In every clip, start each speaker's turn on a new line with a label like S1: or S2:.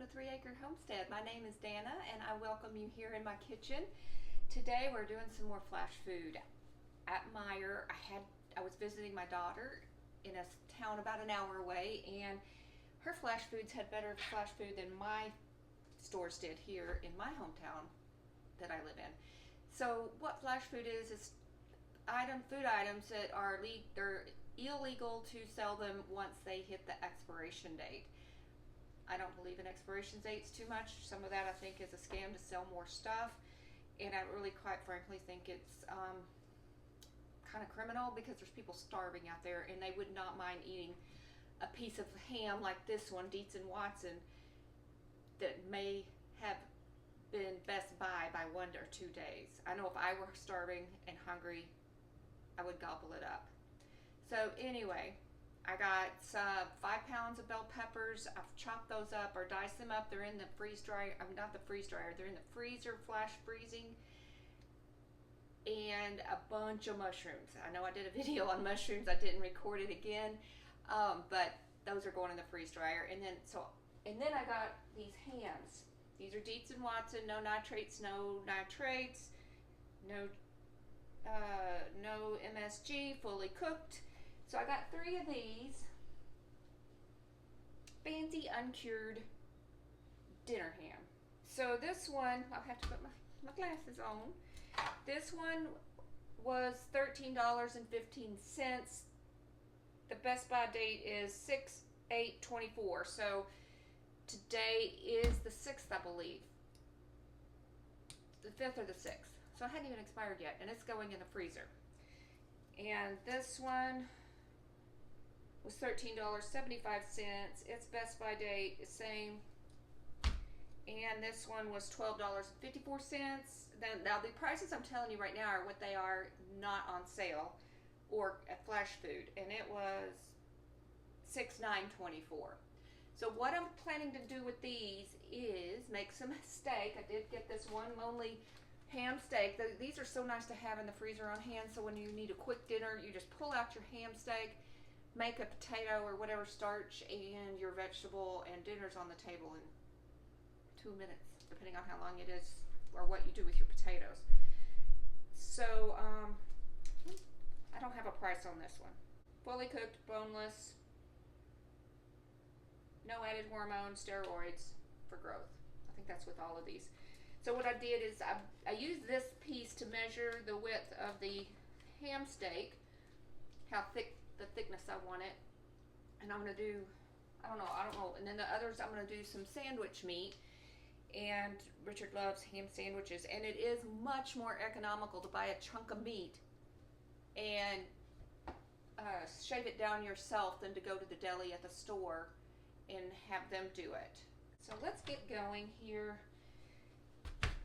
S1: to 3 Acre Homestead. My name is Dana and I welcome you here in my kitchen. Today we're doing some more flash food. At Meyer, I was visiting my daughter in a town about an hour away, and her flash foods had better flash food than my stores did here in my hometown that I live in. So what flash food is food items that are they're illegal to sell them once they hit the expiration date. I don't believe in expiration dates too much. Some of that I think is a scam to sell more stuff, and I really, quite frankly, think it's kind of criminal because there's people starving out there and they would not mind eating a piece of ham like this one, Dietz and Watson, that may have been Best by 1 or 2 days. I know if I were starving and hungry, I would gobble it up. So anyway, I got 5 pounds of bell peppers. I've chopped those up or diced them up. They're in the freeze dryer. Not the freeze dryer. They're in the freezer, flash freezing. And a bunch of mushrooms. I know I did a video on mushrooms. I didn't record it again, but those are going in the freeze dryer. And then I got these hams. These are Dietz and Watson. No nitrates. No MSG. Fully cooked. So I got 3 of these fancy uncured dinner ham. So this one, I'll have to put my glasses on. This one was $13.15. The Best By date is 6/8/24. So today is the 6th, I believe. The 5th or the 6th. So it hadn't even expired yet, and it's going in the freezer. And this one was $13.75. Its Best By date is same. And this one was $12.54. Now the prices I'm telling you right now are what they are, not on sale or at flash food. And it was $6/9/24. So what I'm planning to do with these is make some steak. I did get this one lonely ham steak. These are so nice to have in the freezer on hand, so when you need a quick dinner, you just pull out your ham steak, make a potato or whatever starch, and your vegetable, and dinner's on the table in 2 minutes, depending on how long it is or what you do with your potatoes. So I don't have a price on this one. Fully cooked, boneless, no added hormones, steroids for growth. I think that's with all of these. So what I did is I used this piece to measure the width of the ham steak, how thick, the thickness I want it. And I'm going to do, I don't know. And then the others, I'm going to do some sandwich meat. And Richard loves ham sandwiches. And it is much more economical to buy a chunk of meat and shave it down yourself than to go to the deli at the store and have them do it. So let's get going here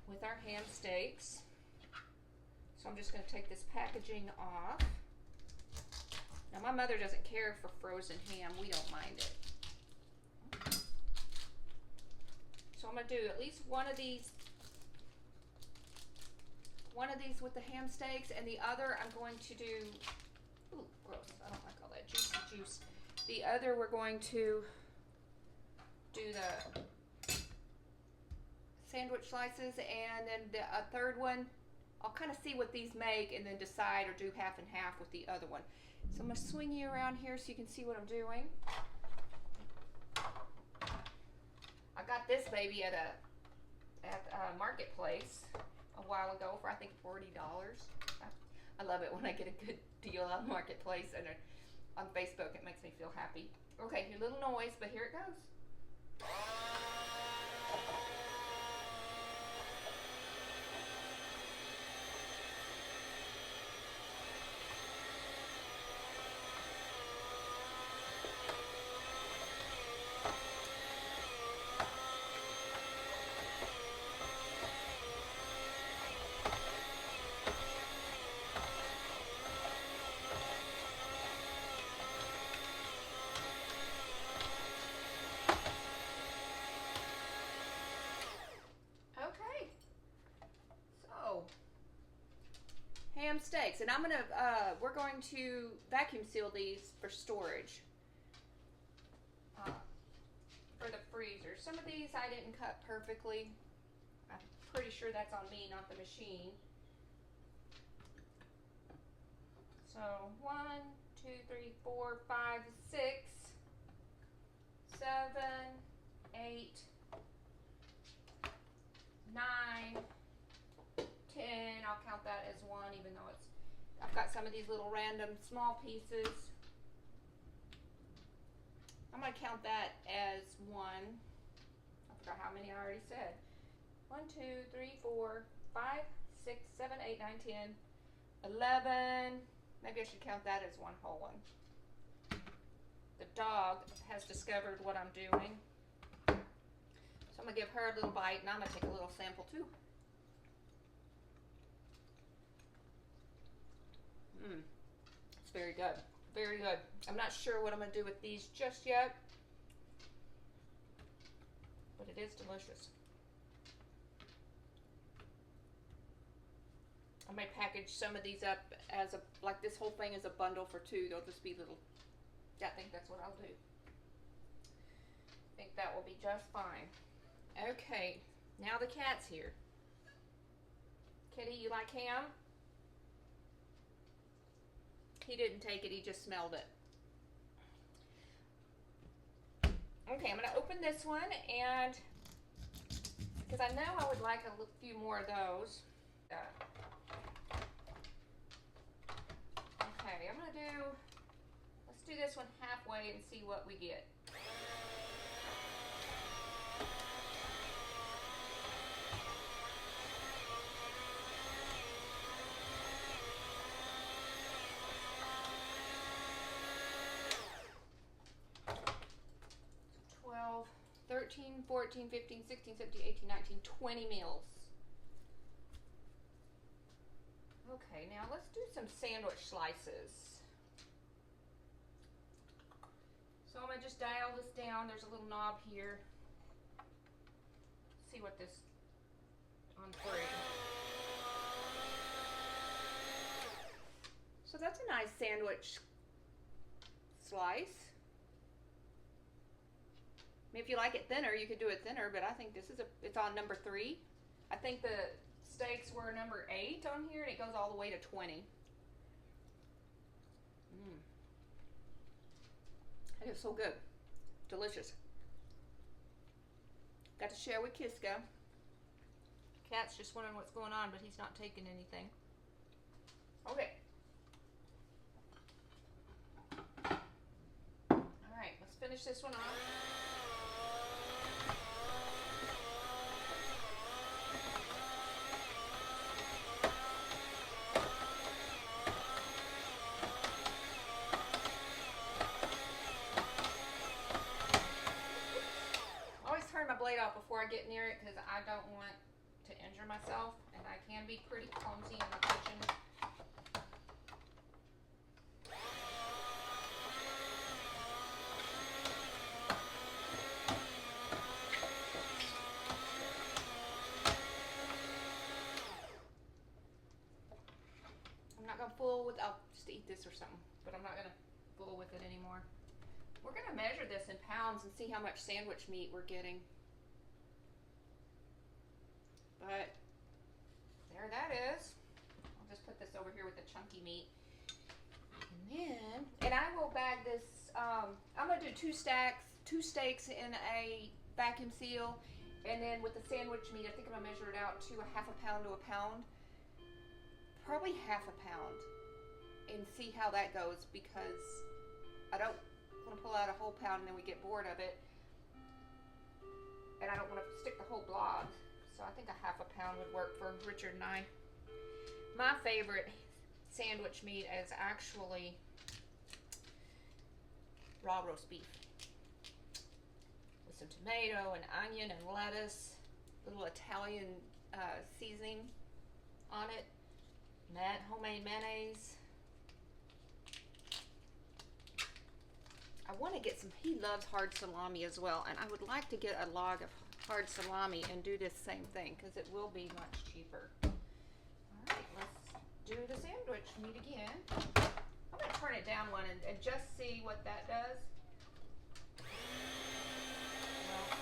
S1: with our ham steaks. So I'm just going to take this packaging off. Now my mother doesn't care for frozen ham. We don't mind it. So I'm going to do at least one of these with the ham steaks, and the other I'm going to do, ooh, gross, I don't like all that juicy juice. The other we're going to do the sandwich slices, and then the third one, I'll kind of see what these make and then decide or do half and half with the other one. So I'm going to swing you around here so you can see what I'm doing. I got this baby at a marketplace a while ago for I think $40. I love it when I get a good deal on Marketplace and on Facebook. It makes me feel happy. Okay, your little noise, but here it goes. Ham steaks, and we're going to vacuum seal these for storage for the freezer. Some of these I didn't cut perfectly. I'm pretty sure that's on me, not the machine. So 1, 2, 3, 4, 5, 6, 7, 8, 9, 10. I'll count that as 1, even though I've got some of these little random small pieces. I'm going to count that as 1. I forgot how many I already said. 1, 2, 3, 4, 5, 6, 7, 8, 9, 10, 11. Maybe I should count that as 1 whole one. The dog has discovered what I'm doing. So I'm going to give her a little bite, and I'm going to take a little sample too. It's very good. Very good. I'm not sure what I'm going to do with these just yet, but it is delicious. I may package some of these up as like this whole thing is a bundle for 2. They'll just be little. I think that's what I'll do. I think that will be just fine. Okay, now the cat's here. Kitty, you like ham? He didn't take it, he just smelled it. Okay, I'm going to open this one, and because I know I would like a few more of those. Okay, let's do this one halfway and see what we get. So 12, 13, 14, 15, 16, 17, 18, 19, 20 meals. Okay, now let's do some sandwich slices. So I'm going to just dial this down. There's a little knob here. See what this on 3. So that's a nice sandwich slice. I mean, if you like it thinner, you could do it thinner, but I think this is it's on number 3. I think the steaks were number 8 on here, and it goes all the way to 20. It is so good. Delicious. Got to share with Kiska. Cat's just wondering what's going on, but he's not taking anything. Okay. Alright, let's finish this one off. Blade off before I get near it because I don't want to injure myself, and I can be pretty clumsy in the kitchen. I'm not going to fool with, I'll just eat this or something, but I'm not going to fool with it anymore. We're going to measure this in pounds and see how much sandwich meat we're getting. But there that is. I'll just put this over here with the chunky meat. And I will bag this, I'm going to do 2 steaks in a vacuum seal. And then with the sandwich meat, I think I'm going to measure it out to a ½ pound to a pound. Probably ½ pound. And see how that goes, because I don't want to pull out a whole pound and then we get bored of it. And I don't want to stick the whole blob. So I think a ½ pound would work for Richard and I. My favorite sandwich meat is actually raw roast beef. With some tomato and onion and lettuce. Little Italian seasoning on it. Homemade mayonnaise. I want to get some, he loves hard salami as well. And I would like to get a log of hard salami and do this same thing because it will be much cheaper. Alright, let's do the sandwich meat again. I'm going to turn it down one and just see what that does. Well,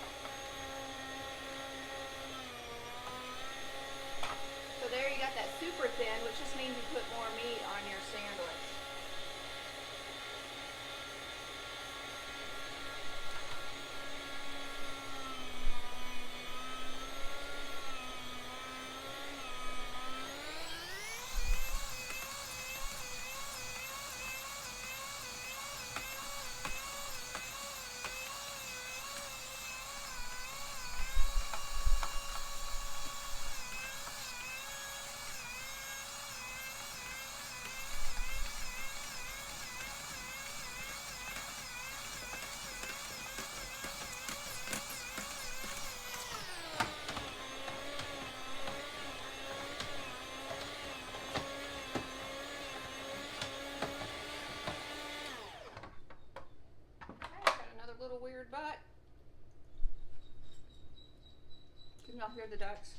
S1: Can y'all hear the ducks?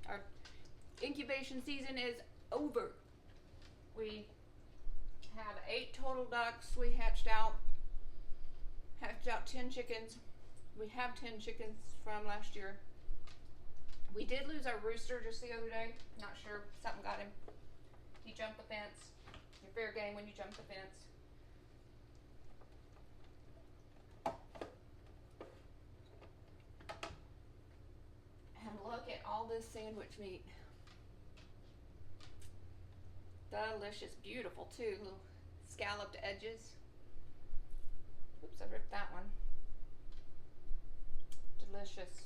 S1: Our incubation season is over. We have 8 total ducks. We hatched out 10 chickens. We have 10 chickens from last year. We did lose our rooster just the other day. Not sure, something got him. He jumped the fence. You're fair game when you jump the fence. And look at all this sandwich meat. Delicious, beautiful too. Little scalloped edges. Oops, I ripped that one. Delicious.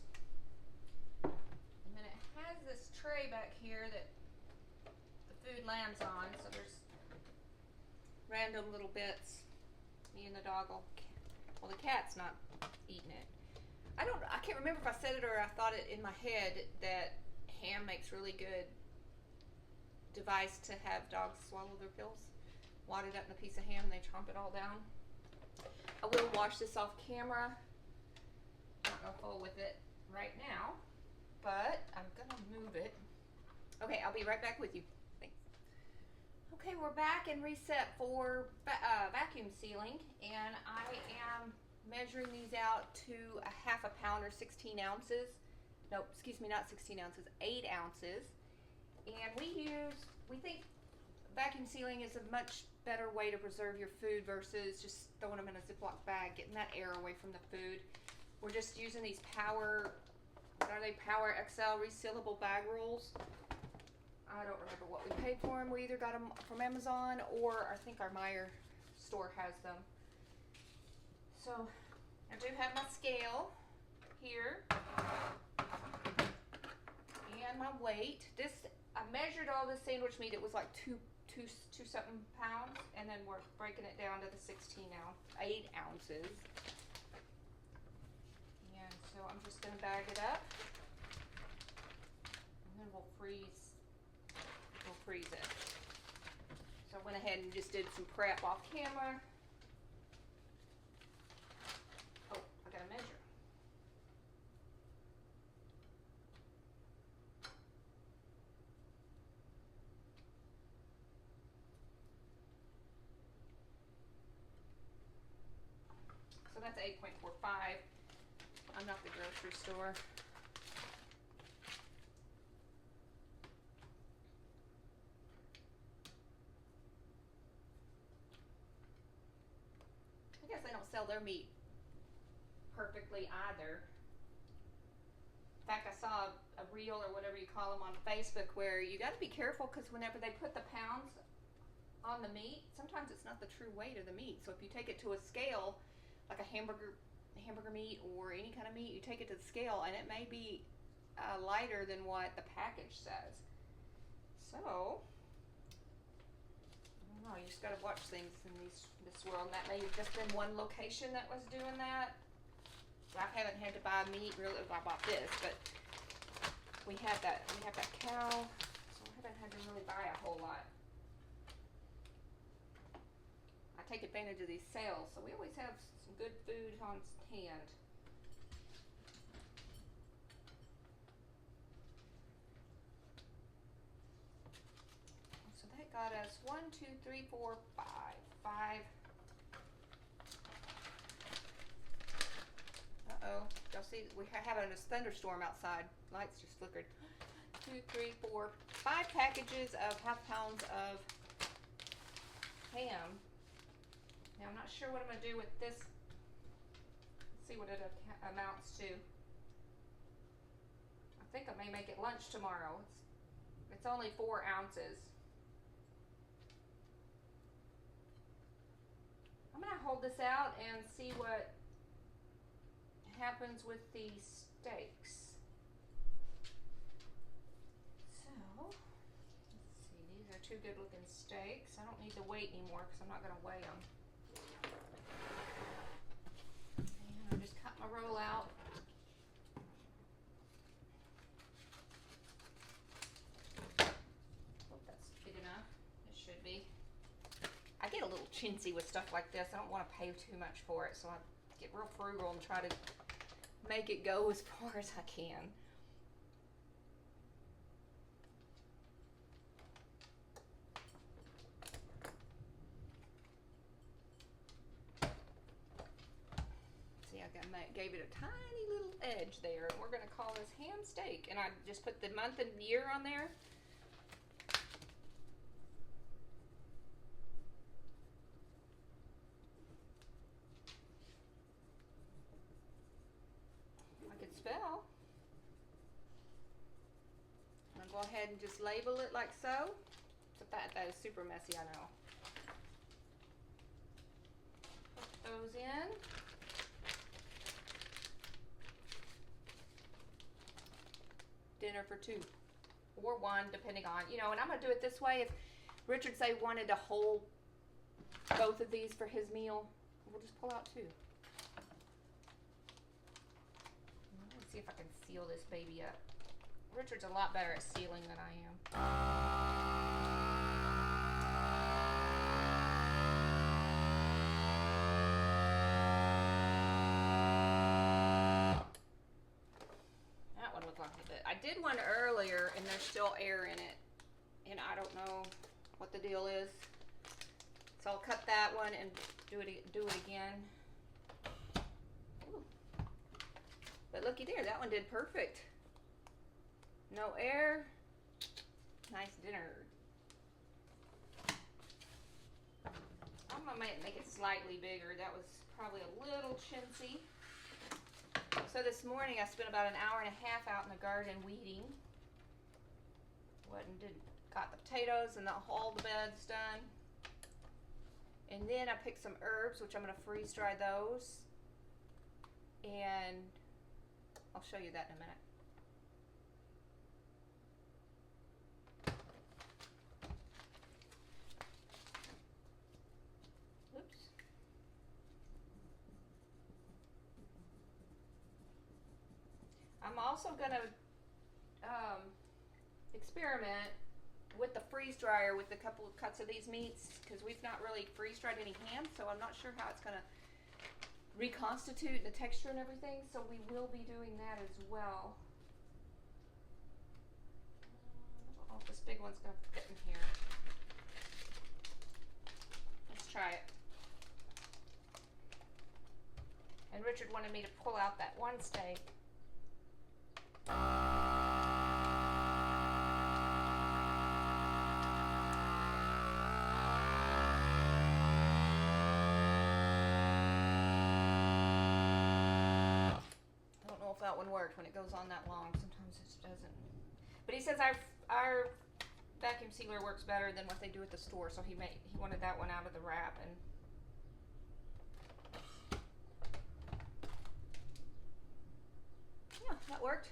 S1: And then it has this tray back here that the food lands on, so there's random little bits. Me and the dog will, well, the cat's not eating it. I can't remember if I said it or I thought it in my head that ham makes really good device to have dogs swallow their pills. Wad it up in a piece of ham and they chomp it all down. I will wash this off camera. I'm not gonna fool with it right now, but I'm gonna move it. Okay, I'll be right back with you. Thanks. Okay, we're back and reset for vacuum sealing, and I am measuring these out to a half a pound or 16 ounces. No, excuse me, not 16 ounces, 8 ounces. And we think vacuum sealing is a much better way to preserve your food versus just throwing them in a Ziploc bag, getting that air away from the food. We're just using these Power XL resealable bag rolls. I don't remember what we paid for them. We either got them from Amazon or I think our Meijer store has them. So I do have my scale here and my weight. I measured all this sandwich meat. It was like two something pounds, and then we're breaking it down to the 8 ounces. And so I'm just gonna bag it up, and then we'll freeze it. So I went ahead and just did some prep off camera. Oh, I gotta measure. So that's 8.45. I'm not the grocery store. I guess they don't sell their meat perfectly either. In fact, I saw a reel or whatever you call them on Facebook where you got to be careful because whenever they put the pounds on the meat, sometimes it's not the true weight of the meat. So if you take it to a scale, like a hamburger meat or any kind of meat, you take it to the scale and it may be lighter than what the package says. So I don't know, you just got to watch things in this world. And that may have just been one location that was doing that. I haven't had to buy meat really. I bought this, but we have that cow, so I haven't had to really buy a whole lot. I take advantage of these sales, so we always have some good food on hand. So that got us 1, 2, 3, 4, 5. 5. Uh-oh. Y'all see, we're having a thunderstorm outside. Lights just flickered. 2, 3, 4, 5 packages of half pounds of ham. Now I'm not sure what I'm going to do with this. Let's see what it amounts to. I think I may make it lunch tomorrow. It's only 4 ounces. I'm going to hold this out and see what happens with the steaks. So, let's see, these are 2 good looking steaks. I don't need to wait anymore because I'm not going to weigh them. And I just cut my roll out. Hope that's big enough. It should be. I get a little chintzy with stuff like this. I don't want to pay too much for it, so I get real frugal and try to make it go as far as I can. gave it a tiny little edge there. And we're going to call this ham steak. And I just put the month and year on there. I could spell. I'm going to go ahead and just label it like so. That is super messy, I know. Put those in. Dinner for 2 or 1, depending on, and I'm going to do it this way. If Richard, say, wanted to hold both of these for his meal, we'll just pull out 2. Let's see if I can seal this baby up. Richard's a lot better at sealing than I am. That one looked like it. I did one earlier and there's still air in it. And I don't know what the deal is. So I'll cut that one and do it again. Ooh. But looky there, that one did perfect. No air. Nice dinner. I'm gonna make it slightly bigger. That was probably a little chintzy. So this morning I spent about an hour and a half out in the garden weeding. Got the potatoes and all the beds done. And then I picked some herbs, which I'm gonna freeze dry those. And I'll show you that in a minute. I'm also going to experiment with the freeze dryer with a couple of cuts of these meats because we've not really freeze dried any ham, so I'm not sure how it's going to reconstitute the texture and everything, so we will be doing that as well. I don't know if this big one's going to fit in here. Let's try it. And Richard wanted me to pull out that one steak. That one worked when it goes on that long. Sometimes it doesn't. But he says our vacuum sealer works better than what they do at the store, so he wanted that one out of the wrap. And yeah, that worked.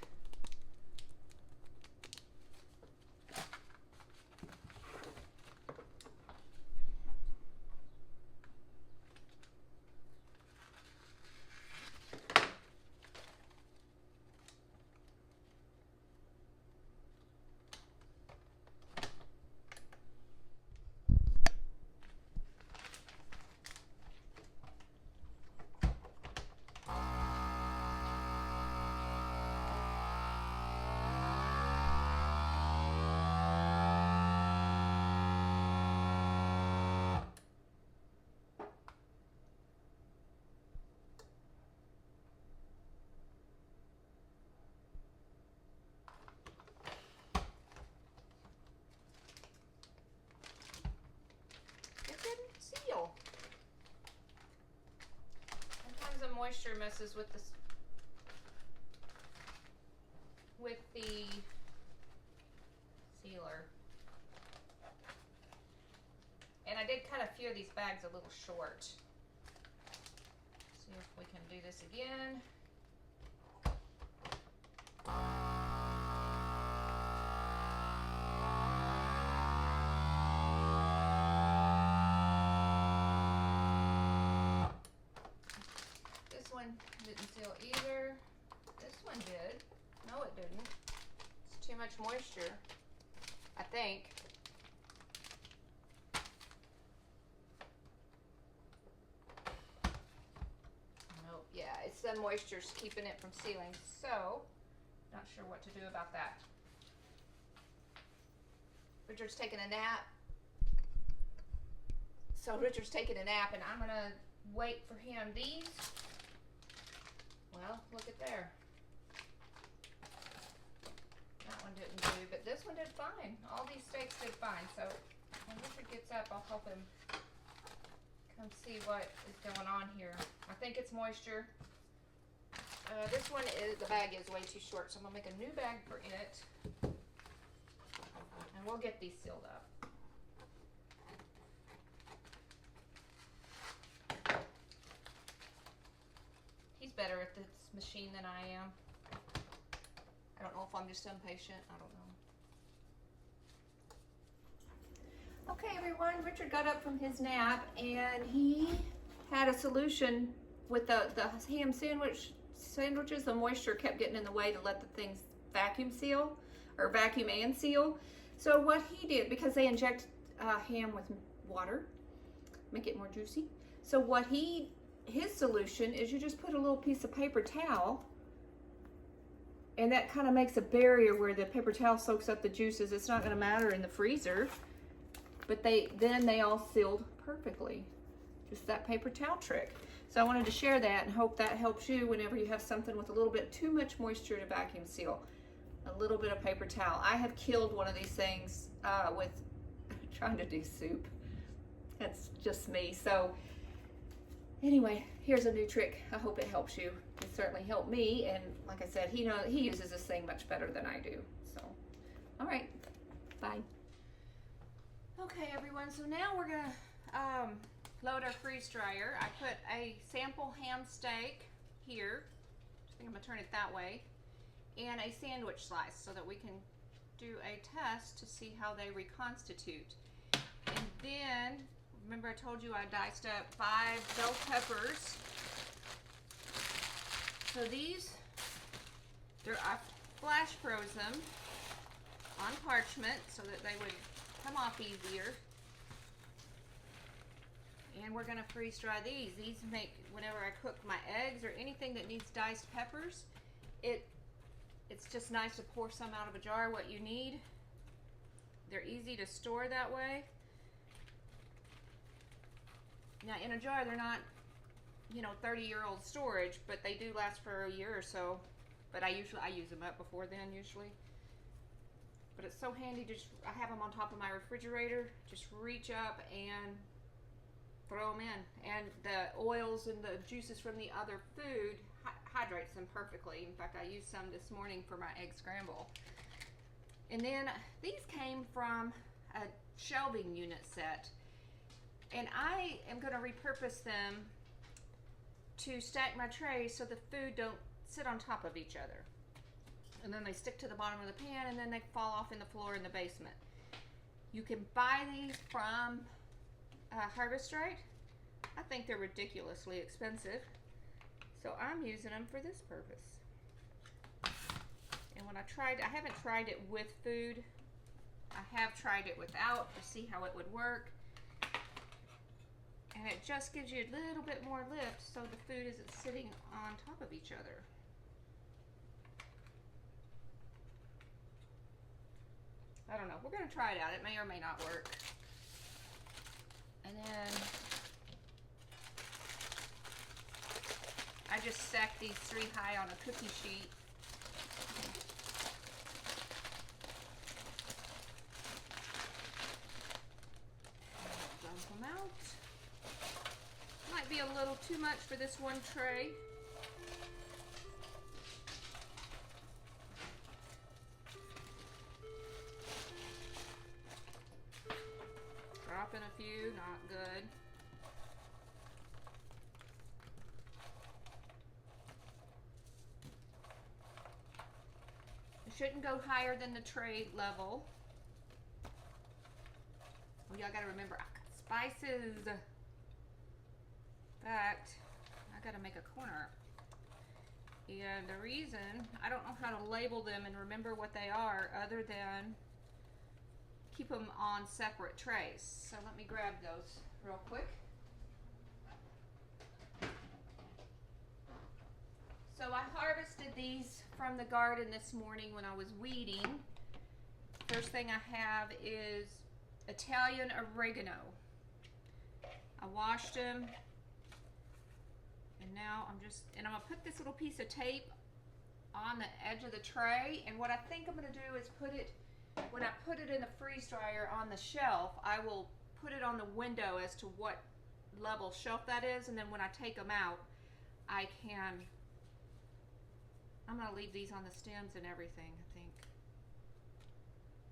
S1: Seal. Sometimes the moisture messes with the sealer. And I did cut a few of these bags a little short. See if we can do this again. Didn't seal either. This one did. No, it didn't. It's too much moisture, I think. Nope. Yeah, it's the moisture's keeping it from sealing. So, not sure what to do about that. Richard's taking a nap. So Richard's taking a nap, and I'm gonna wait for him. These Well, look at there. That one didn't do, but this one did fine. All these steaks did fine. So when Richard gets up, I'll help him come see what is going on here. I think it's moisture. This one is, the bag is way too short, so I'm gonna make a new bag for it. And we'll get these sealed up. He's better at this machine than I am. I don't know if I'm just impatient. I don't know. Okay, everyone. Richard got up from his nap and he had a solution with the ham sandwiches. The moisture kept getting in the way to let the things vacuum seal or vacuum and seal. So what he did, because they inject ham with water, make it more juicy. So what his solution is you just put a little piece of paper towel, and that kind of makes a barrier where the paper towel soaks up the juices. It's not going to matter in the freezer, but then they all sealed perfectly. Just that paper towel trick. So I wanted to share that and hope that helps you whenever you have something with a little bit too much moisture to vacuum seal. A little bit of paper towel. I have killed one of these things with trying to do soup. That's just me. So anyway, here's a new trick. I hope it helps you. It certainly helped me, and like I said, he uses this thing much better than I do. So, all right, bye. Okay, everyone. So now we're gonna load our freeze dryer. I put a sample ham steak here. I think I'm gonna turn it that way, and a sandwich slice so that we can do a test to see how they reconstitute. And then, remember I told you I diced up 5 bell peppers. So I flash froze them on parchment so that they would come off easier. And we're gonna freeze dry these. These make, whenever I cook my eggs or anything that needs diced peppers, it's just nice to pour some out of a jar, what you need. They're easy to store that way. Now in a jar, they're not, 30-year-old storage, but they do last for a year or so. But I use them up before then usually. But it's so handy, I have them on top of my refrigerator. Just reach up and throw them in. And the oils and the juices from the other food hydrates them perfectly. In fact, I used some this morning for my egg scramble. And then these came from a shelving unit set. And I am going to repurpose them to stack my trays so the food don't sit on top of each other. And then they stick to the bottom of the pan and then they fall off in the floor in the basement. You can buy these from Harvest Right. I think they're ridiculously expensive. So I'm using them for this purpose. And when I haven't tried it with food. I have tried it without to see how it would work. And it just gives you a little bit more lift so the food isn't sitting on top of each other. I don't know. We're going to try it out. It may or may not work. And then I just stacked these 3 high on a cookie sheet. Dump them out. Might be a little too much for this one tray. Dropping a few, not good. It shouldn't go higher than the tray level. Well, y'all gotta remember, I've got spices. In fact, I gotta make a corner. And the reason, I don't know how to label them and remember what they are other than keep them on separate trays. So let me grab those real quick. So I harvested these from the garden this morning when I was weeding. First thing I have is Italian oregano. I washed them And now I'm gonna put this little piece of tape on the edge of the tray, and what I think I'm gonna do is when I put it in the freeze dryer on the shelf, I will put it on the window as to what level shelf that is, and then when I take them out, I'm gonna leave these on the stems and everything, I think.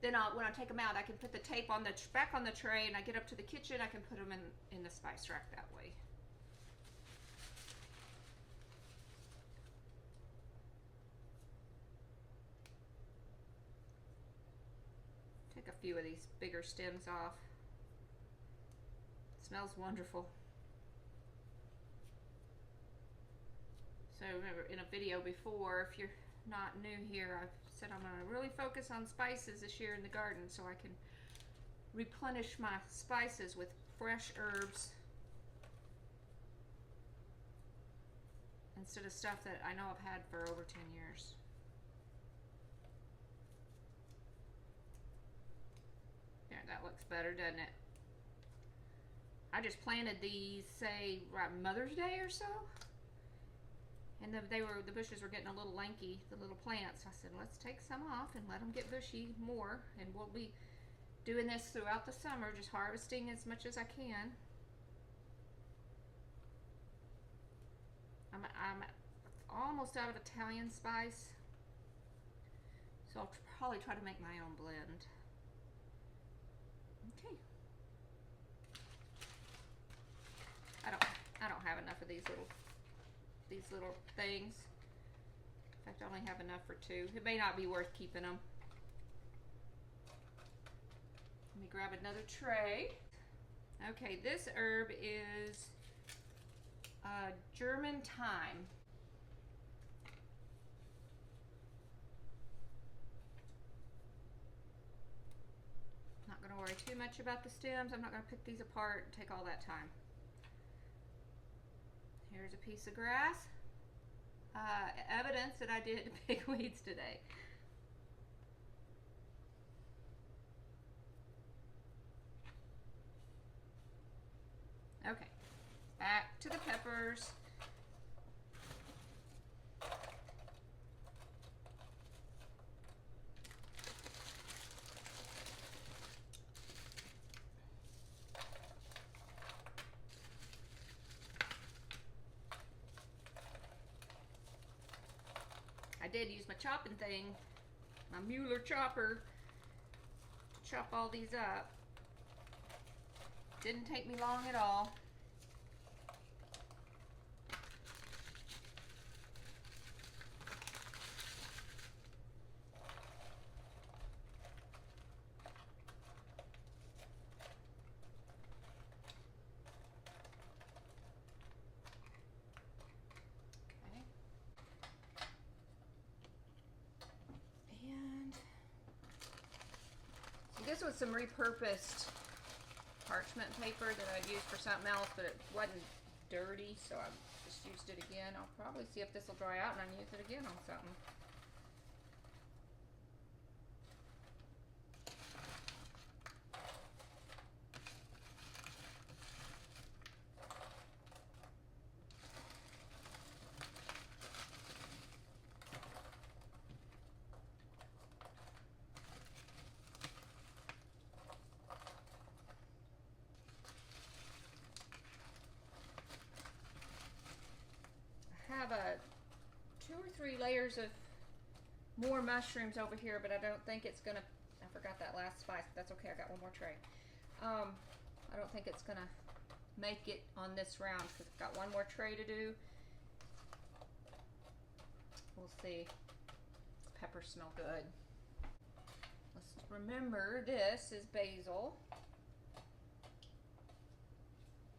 S1: Then when I take them out, I can put the tape on back on the tray, and I get up to the kitchen, I can put them in the spice rack that way. Take a few of these bigger stems off. It smells wonderful. So remember, in a video before, if you're not new here, I've said I'm going to really focus on spices this year in the garden so I can replenish my spices with fresh herbs instead of stuff that I know I've had for over 10 years. There, that looks better, doesn't it? I just planted these, say, right Mother's Day or so. And the bushes were getting a little lanky, the little plants. I said, let's take some off and let them get bushy more. And we'll be doing this throughout the summer, just harvesting as much as I can. I'm almost out of Italian spice, so I'll probably try to make my own blend. Okay. I don't have enough of these little things. In fact, I only have enough for 2. It may not be worth keeping them. Let me grab another tray. Okay, this herb is German thyme. Not going to worry too much about the stems. I'm not going to pick these apart and take all that time. Here's a piece of grass. Evidence that I did pick weeds today. Okay, back to the peppers. I did use my chopping thing, my Mueller chopper, to chop all these up. Didn't take me long at all. This was some repurposed parchment paper that I'd used for something else, but it wasn't dirty, so I just used it again. I'll probably see if this will dry out and I can use it again on something. Have 2 or 3 layers of more mushrooms over here, but I don't think it's gonna, I forgot that last spice. That's okay, I got one more tray. I don't think it's gonna make it on this round because I've got one more tray to do. We'll see. Peppers smell good. Let's remember, this is basil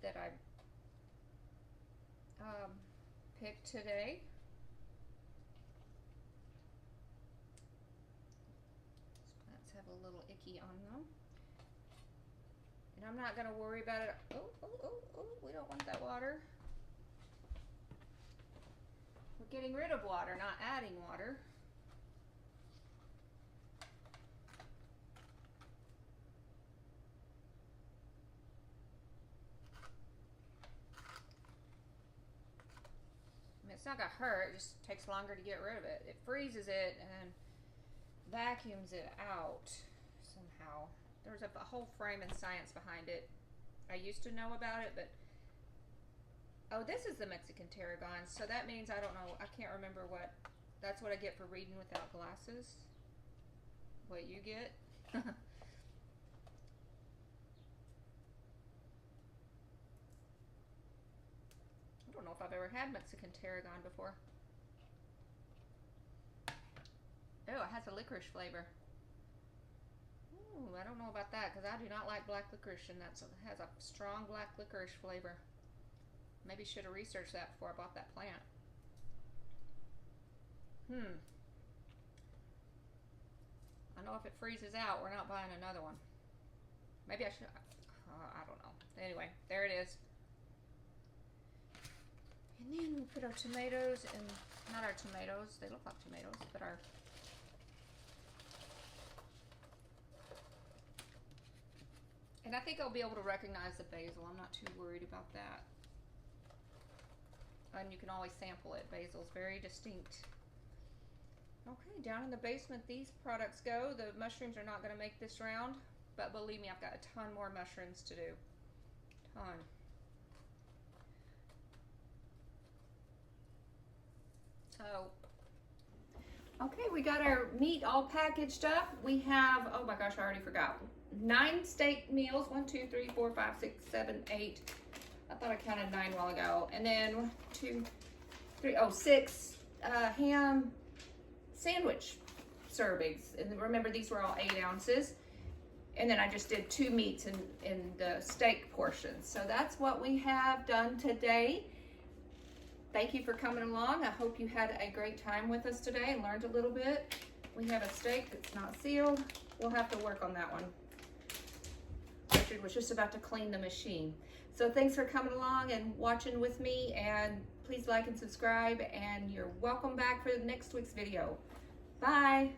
S1: that I picked today. These plants have a little icky on them. And I'm not going to worry about it. Oh, we don't want that water. We're getting rid of water, not adding water. it's not gonna hurt, it just takes longer to get rid of it. It freezes it and vacuums it out somehow. There's a whole frame and science behind it. I used to know about it, but oh, this is the Mexican tarragon, so that means I don't know, I can't remember what, that's what I get for reading without glasses. What you get. I don't know if I've ever had Mexican tarragon before. Oh, it has a licorice flavor. Ooh, I don't know about that because I do not like black licorice, and that has a strong black licorice flavor. Maybe should have researched that before I bought that plant. I know if it freezes out, we're not buying another one. Maybe I should. I don't know. Anyway, there it is. And then we put our tomatoes and not our tomatoes. They look like tomatoes, but our. And I think I'll be able to recognize the basil. I'm not too worried about that. And you can always sample it. Basil's very distinct. Okay, down in the basement these products go. The mushrooms are not going to make this round, but believe me, I've got a ton more mushrooms to do. Ton. So, okay, we got our meat all packaged up. We have, oh my gosh, I already forgot. 9 steak meals. 1, 2, 3, 4, 5, 6, 7, 8. I thought I counted 9 a while ago. And then 1, 2, 3, 6 ham sandwich servings. And remember, these were all 8 ounces. And then I just did 2 meats in the steak portions. So that's what we have done today. Thank you for coming along. I hope you had a great time with us today and learned a little bit. We have a steak that's not sealed. We'll have to work on that one. Richard was just about to clean the machine. So thanks for coming along and watching with me, and please like and subscribe, and you're welcome back for next week's video. Bye.